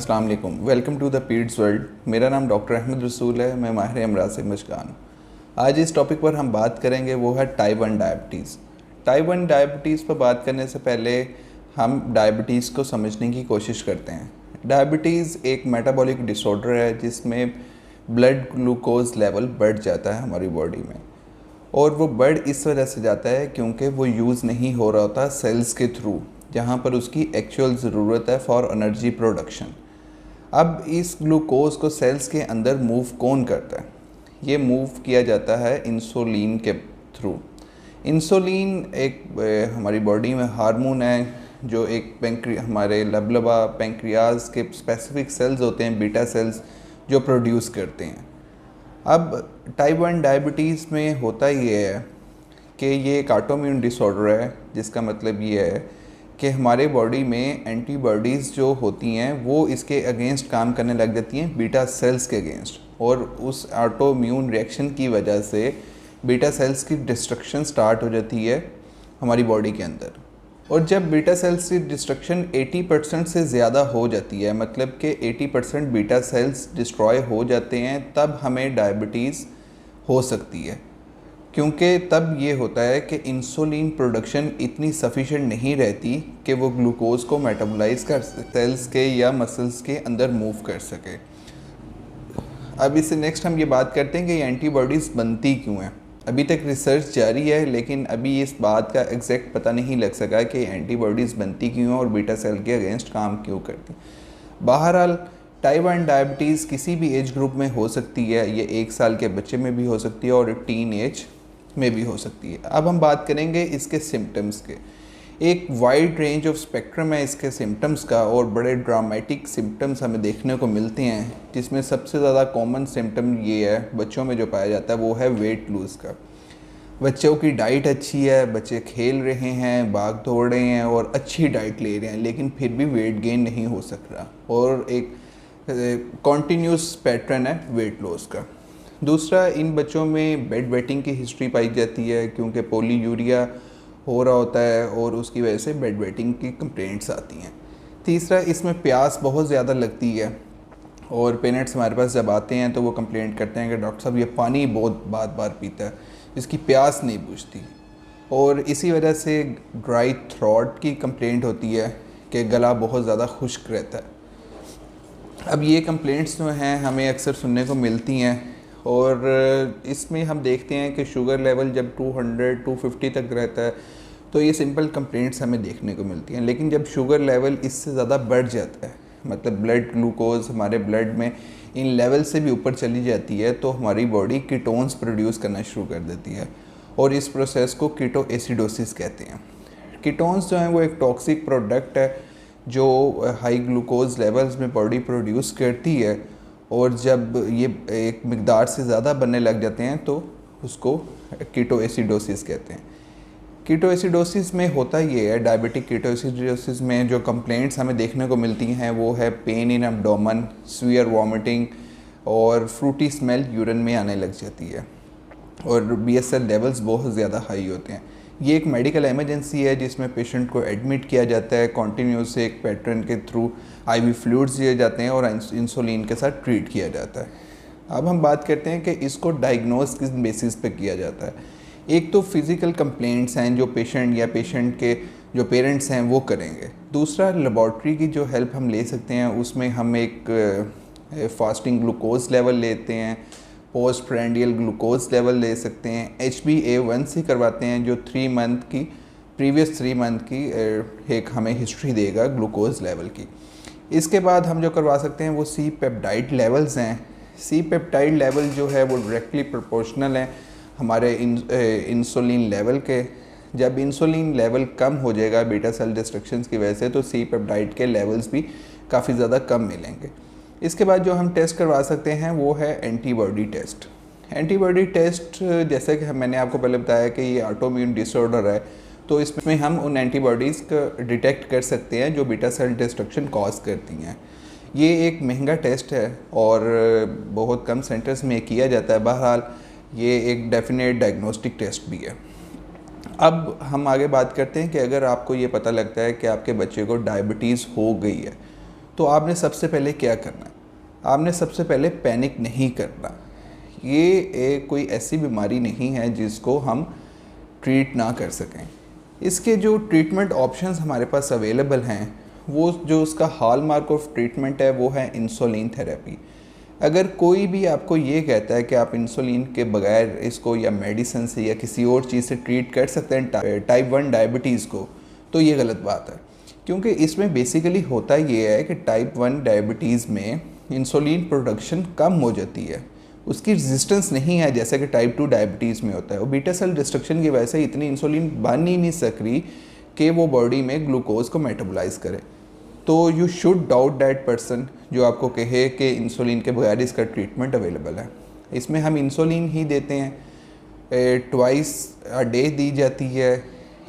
अस्सलाम वालेकुम, welcome to the peds world. मेरा नाम डॉक्टर अहमद रसूल है। मैं माहिर अमराज से मशकान हूँ। आज इस टॉपिक पर हम बात करेंगे वो है टाइप 1 डायबिटीज़। टाइप 1 डायबिटीज़ पर बात करने से पहले हम डायबिटीज़ को समझने की कोशिश करते हैं। डायबिटीज़ एक मेटाबॉलिक डिसऑर्डर है जिसमें ब्लड ग्लूकोज लेवल बढ़ जाता है हमारी बॉडी में, और वो बढ़ इस वजह से जाता है क्योंकि वो यूज़ नहीं हो रहा होता सेल्स के थ्रू, जहाँ पर उसकी एक्चुअल ज़रूरत है फॉर एनर्जी प्रोडक्शन। अब इस ग्लूकोज को सेल्स के अंदर मूव कौन करता है? ये मूव किया जाता है इंसुलिन के थ्रू। इंसुलिन एक हमारी बॉडी में हार्मोन है जो एक हमारे लबलबा पेंक्रियाज के स्पेसिफिक सेल्स होते हैं, बीटा सेल्स, जो प्रोड्यूस करते हैं। अब टाइप 1 डायबिटीज़ में होता ये है कि ये एक ऑटोइम्यून डिसऑर्डर है, जिसका मतलब ये है कि हमारे बॉडी में एंटीबॉडीज़ जो होती हैं वो इसके अगेंस्ट काम करने लग जाती हैं, बीटा सेल्स के अगेंस्ट, और उस ऑटोइम्यून रिएक्शन की वजह से बीटा सेल्स की डिस्ट्रक्शन स्टार्ट हो जाती है हमारी बॉडी के अंदर। और जब बीटा सेल्स की डिस्ट्रक्शन 80% से ज़्यादा हो जाती है, मतलब कि 80% बीटा सेल्स डिस्ट्रॉय हो जाते हैं, तब हमें डायबिटीज़ हो सकती है। क्योंकि तब ये होता है कि इंसुलिन प्रोडक्शन इतनी सफिशिएंट नहीं रहती कि वो ग्लूकोज को मेटाबोलाइज कर सेल्स के या मसल्स के अंदर मूव कर सके। अब इससे नेक्स्ट हम ये बात करते हैं कि ये एंटीबॉडीज़ बनती क्यों हैं। अभी तक रिसर्च जारी है, लेकिन अभी इस बात का एग्जैक्ट पता नहीं लग सका कि एंटीबॉडीज़ बनती क्यों हैं और बीटा सेल के अगेंस्ट काम क्यों करती। बहरहाल टाइप 1 डायबिटीज़ किसी भी एज ग्रुप में हो सकती है। ये 1 साल के बच्चे में भी हो सकती है और टीन एज में भी हो सकती है। अब हम बात करेंगे इसके सिम्टम्स के। एक वाइड रेंज ऑफ स्पेक्ट्रम है इसके सिम्टम्स का, और बड़े ड्रामेटिक सिम्टम्स हमें देखने को मिलते हैं, जिसमें सबसे ज़्यादा कॉमन सिम्टम ये है बच्चों में जो पाया जाता है वो है वेट लूज़ का। बच्चों की डाइट अच्छी है, बच्चे खेल रहे हैं, भाग दौड़ रहे हैं और अच्छी डाइट ले रहे हैं, लेकिन फिर भी वेट गेन नहीं हो सक रहा, और एक कॉन्टीन्यूस पैटर्न है वेट लॉस का। दूसरा, इन बच्चों में बेड वेटिंग की हिस्ट्री पाई जाती है, क्योंकि पोलीयूरिया हो रहा होता है और उसकी वजह से बेड वेटिंग की कंप्लेंट्स आती हैं। तीसरा, इसमें प्यास बहुत ज़्यादा लगती है, और पेरेंट्स हमारे पास जब आते हैं तो वो कंप्लेंट करते हैं कि डॉक्टर साहब ये पानी बहुत बार पीता है, इसकी प्यास नहीं बुझती। और इसी वजह से ड्राई थ्रोट की कंप्लेंट होती है कि गला बहुत ज़्यादा खुश्क रहता है। अब ये कंप्लेंट्स जो हैं हमें अक्सर सुनने को मिलती हैं, और इसमें हम देखते हैं कि शुगर लेवल जब 200-250 तक रहता है तो ये सिंपल कंप्लेंट्स हमें देखने को मिलती हैं। लेकिन जब शुगर लेवल इससे ज़्यादा बढ़ जाता है, मतलब ब्लड ग्लूकोज हमारे ब्लड में इन लेवल से भी ऊपर चली जाती है, तो हमारी बॉडी कीटोन्स प्रोड्यूस करना शुरू कर देती है, और इस प्रोसेस को कीटोएसिडोसिस कहते हैं। कीटोन्स जो हैं वो एक टॉक्सिक प्रोडक्ट है जो हाई ग्लूकोज लेवल्स में बॉडी प्रोड्यूस करती है, और जब ये एक मिकदार से ज़्यादा बनने लग जाते हैं तो उसको कीटोएसिडोसिस कहते हैं। कीटोएसिडोसिस में होता ये है, डायबिटिक कीटोएसिडोसिस में जो कंप्लेंट्स हमें देखने को मिलती हैं वो है pain in abdomen, severe vomiting, और फ्रूटी स्मेल यूरिन में आने लग जाती है, और BSL लेवल्स बहुत ज़्यादा हाई होते हैं। ये एक मेडिकल इमरजेंसी है जिसमें पेशेंट को एडमिट किया जाता है, कॉन्टीन्यूस एक पैटर्न के थ्रू IV फ्लूइड्स दिए जाते हैं और इंसुलिन के साथ ट्रीट किया जाता है। अब हम बात करते हैं कि इसको डायग्नोज किस बेसिस पे किया जाता है। एक तो फिज़िकल कंप्लेंट्स हैं जो पेशेंट या पेशेंट के जो पेरेंट्स हैं वो करेंगे। दूसरा, लेबॉर्ट्री की जो हेल्प हम ले सकते हैं, उसमें हम एक फास्टिंग ग्लूकोज लेवल लेते हैं, पोस्ट प्रेंडियल ग्लूकोज लेवल ले सकते हैं, HbA1c करवाते हैं जो 3 मंथ की प्रीवियस 3 मंथ की एक हमें हिस्ट्री देगा ग्लूकोज लेवल की। इसके बाद हम जो करवा सकते हैं वो सी पेप्टाइड लेवल्स हैं। सी पेप्टाइड लेवल जो है वो डायरेक्टली प्रोपोर्शनल है हमारे इंसुलिन लेवल के। जब इंसुलिन लेवल कम हो जाएगा बीटा सेल डिस्ट्रक्शंस की वजह से, तो सी पेप्टाइड के लेवल्स भी काफ़ी ज़्यादा कम मिलेंगे। इसके बाद जो हम टेस्ट करवा सकते हैं वो है एंटीबॉडी टेस्ट। एंटीबॉडी टेस्ट, जैसे कि मैंने आपको पहले बताया कि ये ऑटोइम्यून डिसऑर्डर है, तो इसमें हम उन एंटीबॉडीज़ को डिटेक्ट कर सकते हैं जो बीटा सेल डिस्ट्रक्शन कॉज करती हैं। ये एक महंगा टेस्ट है और बहुत कम सेंटर्स में किया जाता है। बहरहाल ये एक डेफिनेट डायग्नोस्टिक टेस्ट भी है। अब हम आगे बात करते हैं कि अगर आपको ये पता लगता है कि आपके बच्चे को डायबिटीज़ हो गई है, तो आपने सबसे पहले क्या करना है? आपने सबसे पहले पैनिक नहीं करना। ये कोई ऐसी बीमारी नहीं है जिसको हम ट्रीट ना कर सकें। इसके जो ट्रीटमेंट ऑप्शंस हमारे पास अवेलेबल हैं, वो जो उसका हॉलमार्क ऑफ ट्रीटमेंट है वो है इंसुलिन थेरेपी। अगर कोई भी आपको ये कहता है कि आप इंसुलिन के बगैर इसको या मेडिसिन से या किसी और चीज़ से ट्रीट कर सकते हैं टाइप 1 डायबिटीज़ को, तो ये गलत बात है। क्योंकि इसमें बेसिकली होता ये है कि टाइप 1 डायबिटीज़ में इंसुलिन प्रोडक्शन कम हो जाती है, उसकी रेजिस्टेंस नहीं है जैसे कि टाइप 2 डायबिटीज़ में होता है। और बीटा सेल डिस्ट्रक्शन की वजह से इतनी इंसुलिन बन ही नहीं सक रही कि वो बॉडी में ग्लूकोज को मेटाबोलाइज करे। तो you should doubt that person जो आपको कहे कि इंसुलिन के बगैर इसका ट्रीटमेंट अवेलेबल है। इसमें हम इंसुलिन ही देते हैं, ट्वाइस अ डे दी जाती है।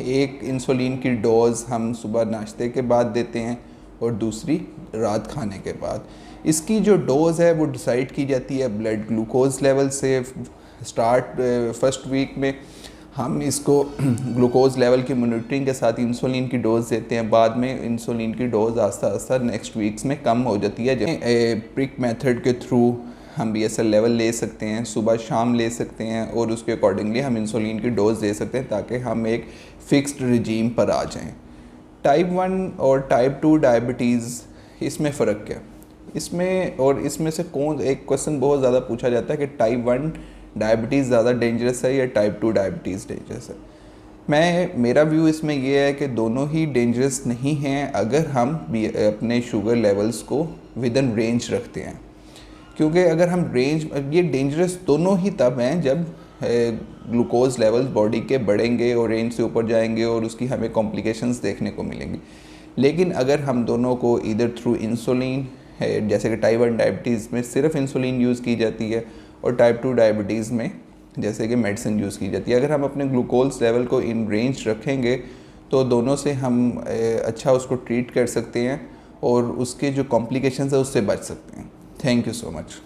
एक इंसुलिन की डोज़ हम सुबह नाश्ते के बाद देते हैं और दूसरी रात खाने के बाद। इसकी जो डोज़ है वो डिसाइड की जाती है ब्लड ग्लूकोज लेवल से। फर्स्ट वीक में हम इसको ग्लूकोज लेवल की मॉनिटरिंग के साथ इंसुलिन की डोज़ देते हैं। बाद में इंसुलिन की डोज़ आस्ता आस्ता नेक्स्ट वीक्स में कम हो जाती है। प्रिक मेथड के थ्रू हम BSL लेवल ले सकते हैं, सुबह शाम ले सकते हैं और उसके अकॉर्डिंगली हम इंसुलिन की डोज़ दे सकते हैं ताकि हम एक फ़िक्स्ड रिजीम पर आ जाएं। टाइप 1 और टाइप 2 डायबिटीज़, इसमें फ़र्क क्या? इसमें से कौन, एक क्वेश्चन बहुत ज़्यादा पूछा जाता है कि टाइप 1 डायबिटीज़ ज़्यादा डेंजरस है या टाइप 2 डायबिटीज़ डेंजरस है। मेरा व्यू इसमें ये है कि दोनों ही डेंजरस नहीं हैं अगर हम भी अपने शुगर लेवल्स को विद इन रेंज रखते हैं। क्योंकि अगर हम ये डेंजरस दोनों ही तब हैं जब ग्लूकोज लेवल्स बॉडी के बढ़ेंगे और रेंज से ऊपर जाएंगे और उसकी हमें कॉम्प्लिकेशंस देखने को मिलेंगी। लेकिन अगर हम दोनों को इधर थ्रू इंसुलिन, जैसे कि टाइप 1 डायबिटीज़ में सिर्फ इंसुलिन यूज़ की जाती है और टाइप 2 डायबिटीज़ में जैसे कि मेडिसिन यूज़ की जाती है, अगर हम अपने ग्लूकोज लेवल को इन रेंज रखेंगे तो दोनों से हम अच्छा उसको ट्रीट कर सकते हैं और उसके जो कॉम्प्लिकेशंस है उससे बच सकते हैं। Thank you so much.